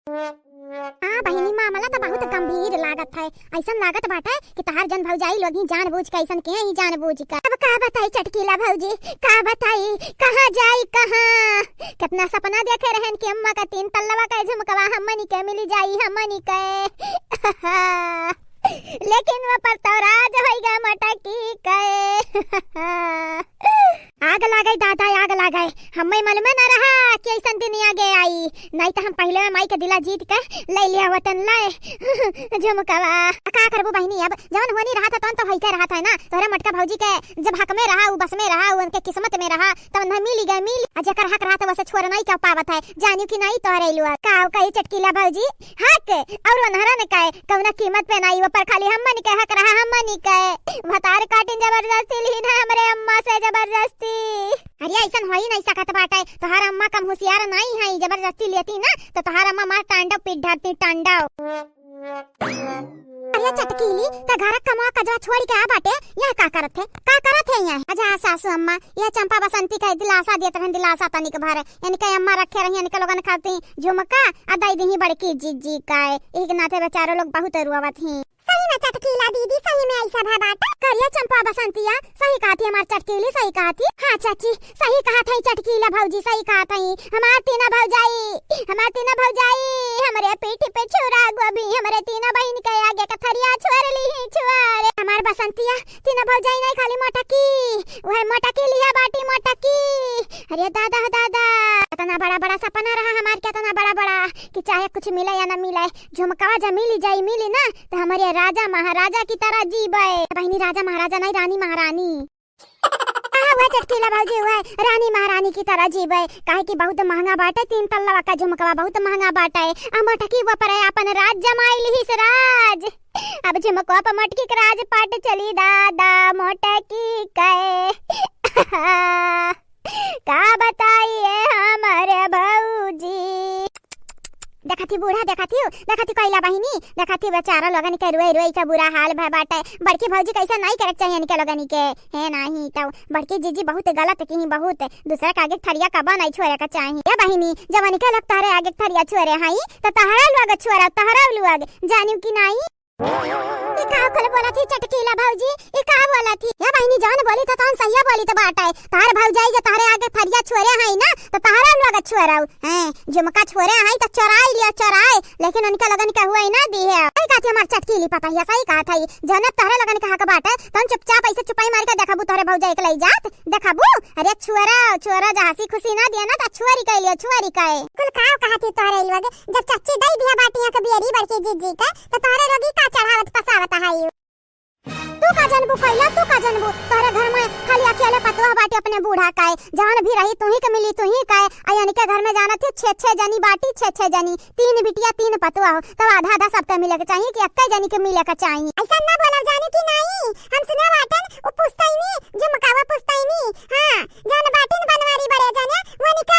हाँ बहिनी, मामला तो बहुत गंभीर लागत है। ऐसा लागत बाटे कि तहार जन भौजाई लोग ही जानबूझ के ऐसा के ही जानबूझ का। अब का बताई चटकीला भौजी, का बताई कहाँ जाई कहाँ। कितना सपना देखे रहन कि अम्मा का 3 तल्लवा का झुमकवा हमनी के मिली जाई हमनी के। लेकिन वो पर तो राज होइगा मटकी के। आग लगाई दादा, आग लगाई। हमें मालूम न रहा कि ऐसा दिन आगे आई। नहीं तो हम पहले माई के दिला जीत के ले लिया वतन लाए झुमकवा। का करबू बहिनी, अब जवन होनी रहा था तो होइके रहा था ना। तोरे मटका भौजी के जब हक में रहा, बस में रहा, उनके किस्मत में रहा, तब न मिली गई मिल। जकर हक रहा था वैसे छोड़ नहीं क्या पावत है। जानियो कि नहीं तोरे लुआ का कही चटकीला भौजी हक और अनहरा ने कहे कौना कीमत पे नहीं, वो पर खाली हमनी के हक रहा हमनी के। भतार काटिन जबरदस्ती ली ना हमरे अम्मा से जबरदस्ती। अरे ऐसा हो ही नहीं सकत बाटे। तोहार अम्मा कम होशियार नहीं है, जबरदस्ती लेती ना तो तोहार अम्मा मार टांडव पीट ढाती टांडव। अरे चटकीली त घर कमा कजवा छोड़ के आ बाटे, यह का करत है यहाँ। अच्छा सासू अम्मा यह चंपा बसंती का दिलासा देत रहन, दिलासा तनिक भर इनके अम्मा रखे रही, इनके लोगन खाती झुमका अदाई दी बड़की जीजी का। एक नाते बेचारे लोग बहुत रुआवत ही। सही में चटकीला दीदी, सही में ऐसा भा बात करिया चंपा बसंतिया। सही कहती हमार चटकीली, सही कहती। हाँ चाची सही कहा था चटकीला भौजी, सही कहा था। हमार तीना भौजाई हमारे पीठ पे छुरा गोभी, हमारे तीना बहन के आगे कथरिया छोड़ ली ही छुआरे। हमार बसंतिया तीना भौजाई नहीं खाली मोटकी, वह मोटकी लिया बाटी मोटकी। अरे दादा दादा, कितना बड़ा बड़ा सपना रहा हमार, कितना बड़ा बड़ा कि चाहे कुछ मिले या न मिले, झुमकावा जब मिली ना तो हमारे राजा महाराजा की तरह जीवे। बहनी राजा महाराजा नहीं, रानी महारानी। वह चटकीला भौजी हुआ रानी महारानी की तरह जीवे। काहे कि बहुत महंगा बाटे 3 तल्लवा का झुमकवा, बहुत महंगा बाटे। मटकी वो पर अपन राज जमाई ली राज। अब झुमकवा पर मटकी के राज पाट चली दादा मोटकी के। का बताइए हमारे भौजी। देखती बूढ़ा देखती कैला बहिनी, देखती बेचारा लोगन के रोई का बुरा हाल भय बाटे। बड़की भौजी कैसा नहीं करे चाहिए इनके लोगन के है नहीं। तो बड़की जीजी बहुत गलत की, बहुत दूसरा के आगे थरिया कबा नहीं छोड़े का चाहिए। या बहिनी जब इनके लोग तारे आगे थरिया छोड़े हई तो तहरा लोग छोड़ा, तहरा लोग जानियो कि नहीं। बोला थी चटकीला भौजी, बोला थी या बहिनी जान बोली तो कौन सही बोली तो बात है। तार भौजाई जो तारे आगे थरिया छोड़े है ना तो तारा लोग छोड़ाऊ हैं, झुमका छोड़े है तो चोराई लिया चोराए, लेकिन उनका लगन का हुआ ही ना दी है। सही कहा थी हमार चटकीली, पता है सही कहा था। जनत तारे लगन का हक बात है तुम चुपचाप ऐसे चुपाई मार के देखाबू तारे भौजाई के ले जात देखाबू। अरे छोरा जहासी खुशी ना दिया ना तो छुआरी कह लियो, छुआरी कहे कुल का कहा थी तारे लोग। जब चच्ची दई दिया बाटियां के बियरी बड़की जीजी का तो तारे लोग का चढ़ावत पसावत है। तू का जनबू कैला, तू का जनबू तोरे घर में खाली अकेले पतवा बाटी अपने बूढ़ा काए। जान भी रही तू ही के मिली तू ही काए। यानी के घर में जाना थी 6 जनी बाटी, 6 जनी, 3 बिटिया 3 पतवा हो तब आधा सबके मिले के चाहिए कि अक्का जनी के मिले के चाहिए। ऐसा ना बोला जाने की नहीं, हम सुना बाटन वो पुस्तई में झुमकावा पुस्तई में। हां जान बाटिन बनवारी बड़े जाने वनी के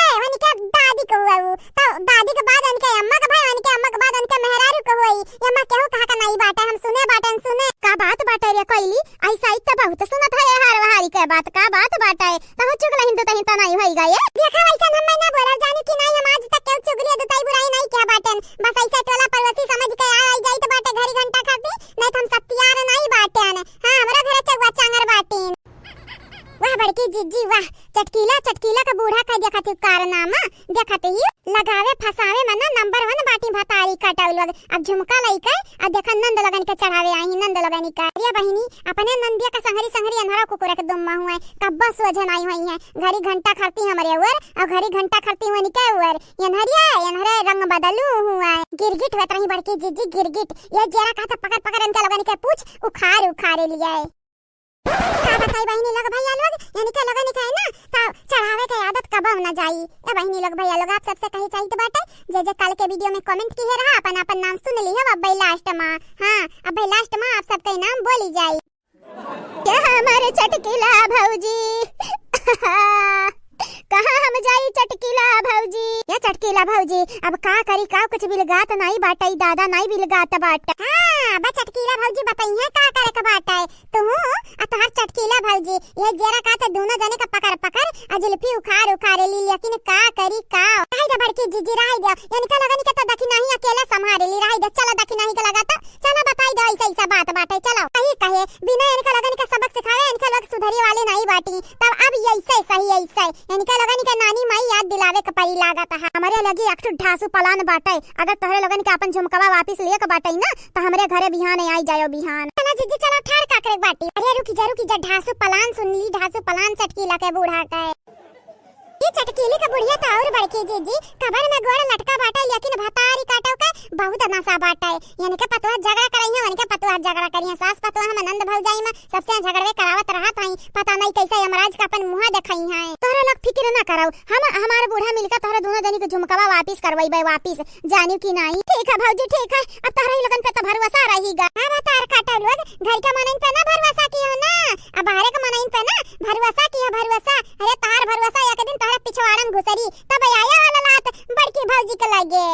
दादी को हुआ, तो दादी के बाद उनके अम्मा के भाई, उनके अम्मा के बाद उनके मेहरारू को हुई। अम्मा केहू कहा का नहीं बाटे, हम सुने बाटन सुने का बात बाटे रे कोइली। ऐसा इतना बहुत सुनत है हार वहारी के बात का बात बाटे तहु चुगला हिंदू तही त नहीं होई गए। देखा वैसा हम ना बोला जाने की नहीं, हम आज तक केहू चुगली दुताई बुराई नहीं किया बाटन। बस ऐसा टोला परवती समझ के आई जाई तो बाटे घरी घंटा खाती, नहीं तो हम सत्यार नहीं बाटन। हां हमरा घर चगवा चांगर बाटीन। वाह बड़की जीजी वाह, चटकीला का बूढ़ा का देखती कारनामा देखते ही लगावे फसावे में ना नंबर 1 बाटी भतारी कटाउ लोग। अब झुमका लइका अब देखन नंद लगन के चढ़ावे आई, नंद लगन का। ये बहिनी अपने नंदिया का संहरी अंधारा कुकुर के दुम्मा हुआ है कब्बा सोझन आई हुई है। घड़ी घंटा खरती हमारे ऊपर और घड़ी घंटा खरती हुई निके ऊपर यनहरे रंग बदलू हुआ है। गिरगिट होत रही बड़की जीजी गिरगिट। ये जरा कहता पकड़ इनके लगन के पूछ उखाड़ लिया है। का बताई बहिनी लोग भैया लोग, यानी के लगन के है ना तो चढ़ावे के आदत कब होना चाहिए। ए बहिनी लोग भैया लोग आप सबसे कही चाहिए तो बाटे जे कल के वीडियो में कमेंट की है रहा अपन नाम सुन ली है। अब भाई लास्ट में हां अब भाई लास्ट में आप सबका नाम बोली जाए। क्या हमारे चटकीला भौजी कहाँ हम जाई चटकीला भौजी। या चटकीला भौजी अब का करी का कुछ बिलगात नहीं बाटाई दादा नहीं बिलगात बाट। हां बा चटकीला भौजी बताइए का करे का बाटाए तू अतहर चटकीला भौजी ये जरा का तो दोनों जने का पकड़ अजलफी उखाड़ ली, लेकिन का करी का रही दे बड़की जीजी रही दे यानी का लगन के तो दखी नहीं करेली रही दे। चलो देखी नहीं के लगाता, चलो बताई दो ऐसा ऐसा बात बाटे। चलो कही कहे बिना इनका लगन का सबक सिखावे इनका लोग सुधरी वाले नहीं बाटी। तब अब ऐसे सही ऐसे इनका लगन का नानी माई याद दिलावे के परी लागत है। हमारे लगी एक ठो ढासू पलान बाटे, अगर तोहरे लगन के अपन झुमकवा वापस लिए के बाटे ना तो हमरे घरे बिहान आई जायो बिहान। चलो जीजी चलो ठाड़ का करे बाटी। अरे रुकी जा ढासू पलान सुनली, ढासू पलान चटकीला के बूढ़ा के ये चटकीली का बुढ़िया था और बड़की जीजी कबर में गोड़ लटका बाटा लेकिन भतारी काटो के बहुत नशा बाटा है। यानी के पतवा झगड़ा करई है, उनके पतवा झगड़ा करिए सास पतवा हम नंद भौजाई में सबसे झगड़वे करावत रहत हई। पता नहीं कैसे यमराज का अपन मुंह देखई है। तोहरा लोग फिक्र ना करो, हम हमारे बूढ़ा मिलकर तोहरा दोनों जनी के झुमकवा वापस करवाई वापस जानियो की नहीं। ठीक है भौजी ठीक है, अब तोहरा ही लगन पे तो भरोसा रहेगा। हां बतार काटा लोग घर का मनइन पे ना भरोसा कियो ना, अब बाहर का मनइन पे ना भरोसा कियो भरोसा। अरे तार भरोसा एक दिन तोहरा पिछवाड़न घुसरी तब आया वाला लात बड़की भौजी के लगे।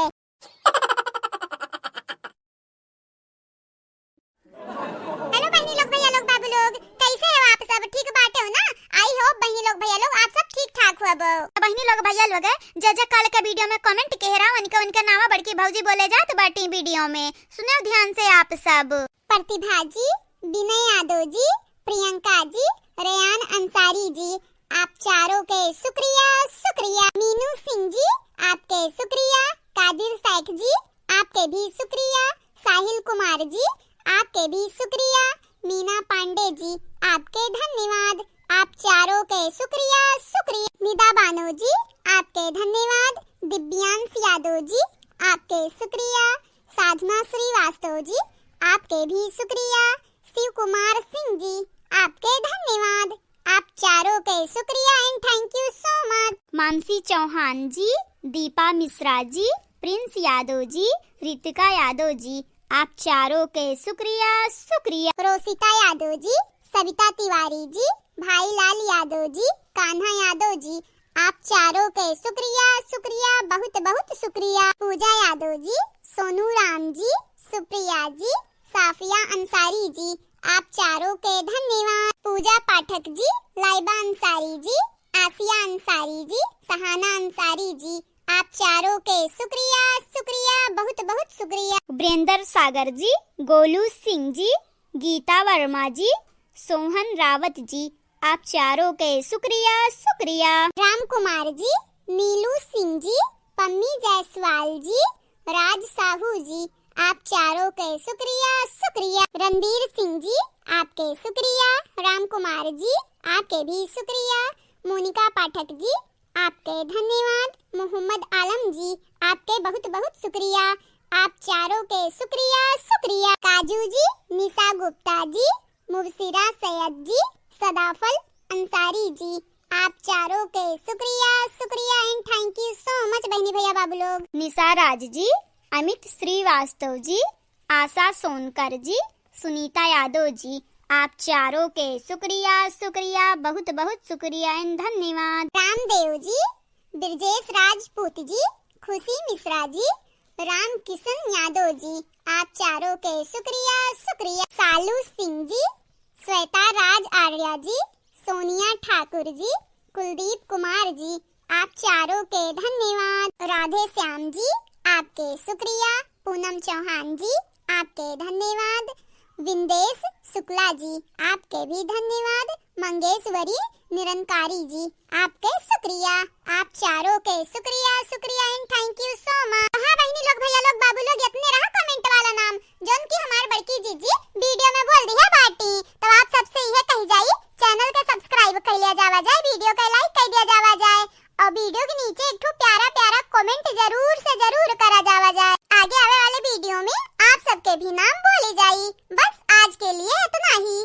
हेलो बहनी लोग भैया लोग बाबू लोग कैसे हो आप सब? ठीक बाटे हो ना? आई होप बहनी लोग भैया लोग आप सब ठीक ठाक हो। बहनी लोग भैया लोग जज कल के वीडियो में कमेंट कह रहा हूं उनका नाम बड़की भौजी बोले जात बाटी वीडियो में, सुनो ध्यान से आप सब। प्रतिभा जी, विनय यादव जी, प्रियंका जी, रेयान अंसारी जी, आप चारों के शुक्रिया शुक्रिया। मीनू सिंह जी आपके शुक्रिया। कादिर शेख जी आपके भी शुक्रिया। साहिल कुमार जी आपके भी शुक्रिया। मीना पांडे जी आपके धन्यवाद। आप चारों के शुक्रिया शुक्रिया। निदा बानो जी आपके धन्यवाद। दिव्यांश यादव जी आपके शुक्रिया। साधना श्रीवास्तव जी आपके भी शुक्रिया। शिव कुमार सिंह जी आपके धन्यवाद। आप चारों के शुक्रिया and thank you so much. Mansi Chauhan ji, Deepa Mishra ji, Prince Yadav ji, Ritika Yadav ji, आप चारों के शुक्रिया शुक्रिया। रोसिता यादव जी, सविता तिवारी जी, भाई लाल यादव जी, कान्हा यादव जी, आप चारों के शुक्रिया शुक्रिया बहुत बहुत शुक्रिया। पूजा यादव जी, सोनू राम जी, सुप्रिया जी, साफिया अंसारी जी, आप चारों के धन्यवाद। पूजा पाठक जी, लाइबा अंसारी जी, आसिया अंसारी जी, सहाना अंसारी जी, आप चारों के शुक्रिया शुक्रिया बहुत बहुत शुक्रिया। ब्रेंदर सागर जी, गोलू सिंह जी, गीता वर्मा जी, सोहन रावत जी, आप चारों के शुक्रिया शुक्रिया। राम कुमार जी, नीलू सिंह जी, पम्मी जायसवाल जी, राज साहू जी, आप चारों के शुक्रिया शुक्रिया। रणबीर सिंह जी आपके शुक्रिया। राम कुमार जी आपके भी शुक्रिया। मोनिका पाठक जी आपके धन्यवाद। मोहम्मद आलम जी आपके बहुत बहुत शुक्रिया। आप चारों के शुक्रिया शुक्रिया। काजू जी, निशा गुप्ता जी, मुबशिरा सैयद जी, सदाफल अंसारी जी, आप चारों के शुक्रिया शुक्रिया and thank you so much बहनी भैया बाबू लोग। निशा राज जी, अमित श्रीवास्तव जी, आशा सोनकर जी, सुनीता यादव जी, आप चारों के शुक्रिया शुक्रिया बहुत बहुत शुक्रिया एंड धन्यवाद। रामदेव जी, ब्रजेश राजपूत जी, खुशी मिश्रा जी, राम किशन यादव जी, आप चारों के शुक्रिया शुक्रिया। सालू सिंह जी, श्वेता राज आर्या जी, सोनिया ठाकुर जी, कुलदीप कुमार जी, आप चारों के धन्यवाद। राधे श्याम जी आपके शुक्रिया। पूनम चौहान जी आपके धन्यवाद। विंदेश शुक्ला जी आपके भी धन्यवाद। मंगेशवरी निरंकारी जी आपके शुक्रिया। आप चारों के शुक्रिया शुक्रिया and thank you so much. हाँ बहनी लोग भैया लोग बाबू लोग इतने रहा कमेंट वाला नाम जोन की हमारे बड़की जीजी वीडियो में बोल दी है बाटी। तो आप सबसे यह कही जाए चैनल के सब्सक्राइब कर लिया जावा जाए, वीडियो का लाइक कर दिया जावा जाए और वीडियो के नीचे एक प्यारा प्यारा कमेंट जरूर से जरूर करा जावा जाए। आगे आने वाले वीडियो में आप सबके भी नाम बोले जाए। बस आज के लिए इतना ही।